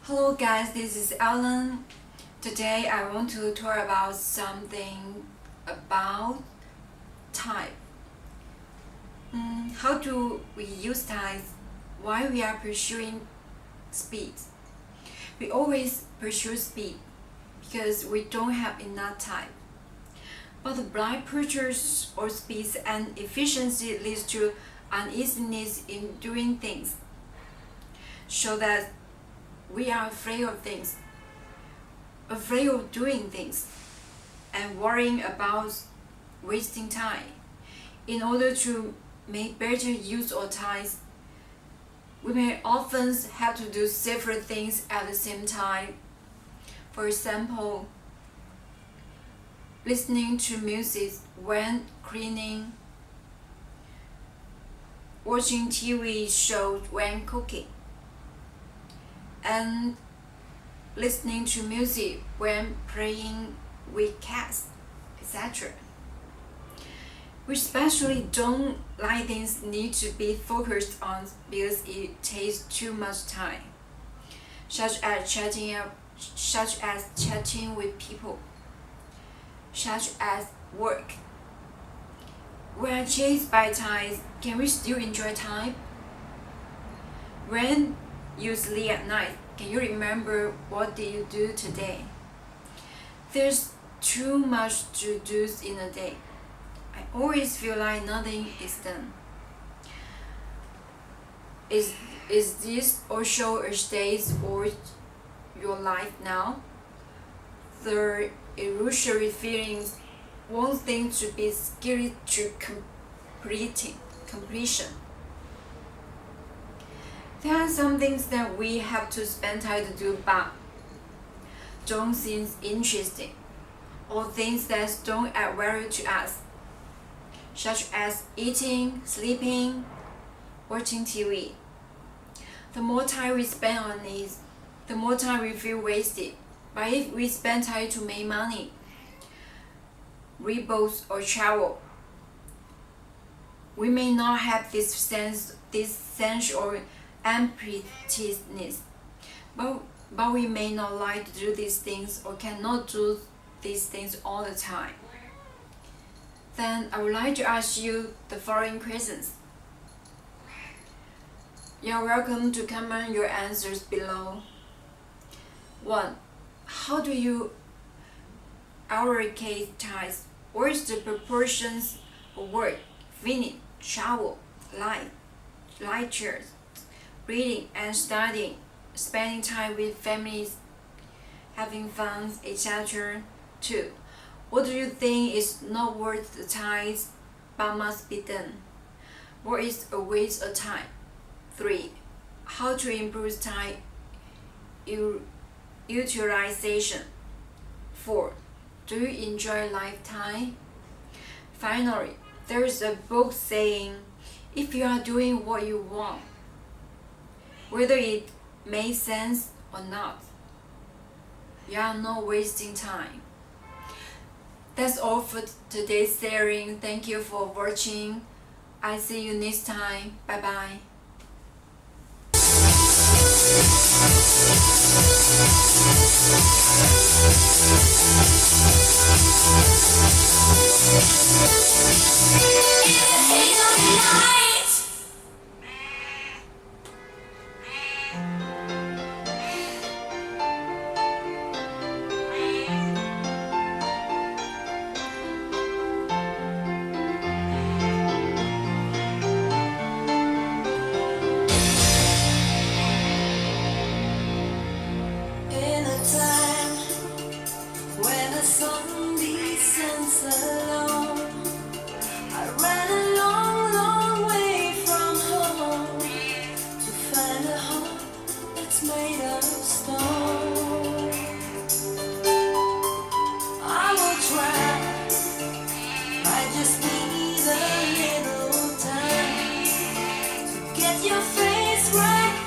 Hello guys, this is Alan. Today I want to talk about something about time. How do we use time while we are pursuing speed? We always pursue speed because we don't have enough time. But the blind pursuit of speed and efficiency leads to uneasiness in doing things. So that we are afraid of doing things, and worrying about wasting time. In order to make better use of time, we may often have to do several things at the same time. For example, listening to music when cleaning, watching TV shows when cooking, and listening to music when playing with cats, etc. We especially don't like things need to be focused on because it takes too much time, such as chatting with people, such as work. When chased by time, can we still enjoy time? When you sleep at night, can you remember what did you do today? There's too much to do in a day. I always feel like nothing is done. Is this also a state of your life now? The illusory feelings want things to be scary to completion. There are some things that we have to spend time to do but don't seem interesting, or things that don't add value to us, such as eating, sleeping, watching TV. The more time we spend on these, the more time we feel wasted. But if we spend time to make money, read books or travel, we may not have this sense of emptiness, but we may not like to do these things or cannot do these things all the time. Then I would like to ask you the following questions. You're welcome to comment your answers below. 1. How do you allocate time? What is the proportions of work, finish, travel, lectures, reading and studying, spending time with families, having fun, etc. 2. What do you think is not worth the time but must be done? What is a waste of time? 3. How to improve time utilization? 4. Do you enjoy lifetime? Finally, there is a book saying, if you are doing what you want, whether it makes sense or not, you are not wasting time. That's all for today's sharing. Thank you for watching. I see you next time. Bye bye. In a time when the sun descends alone, I ran a long, long way from home to find a home that's made of stone. I will try, I just need a little time to get your face right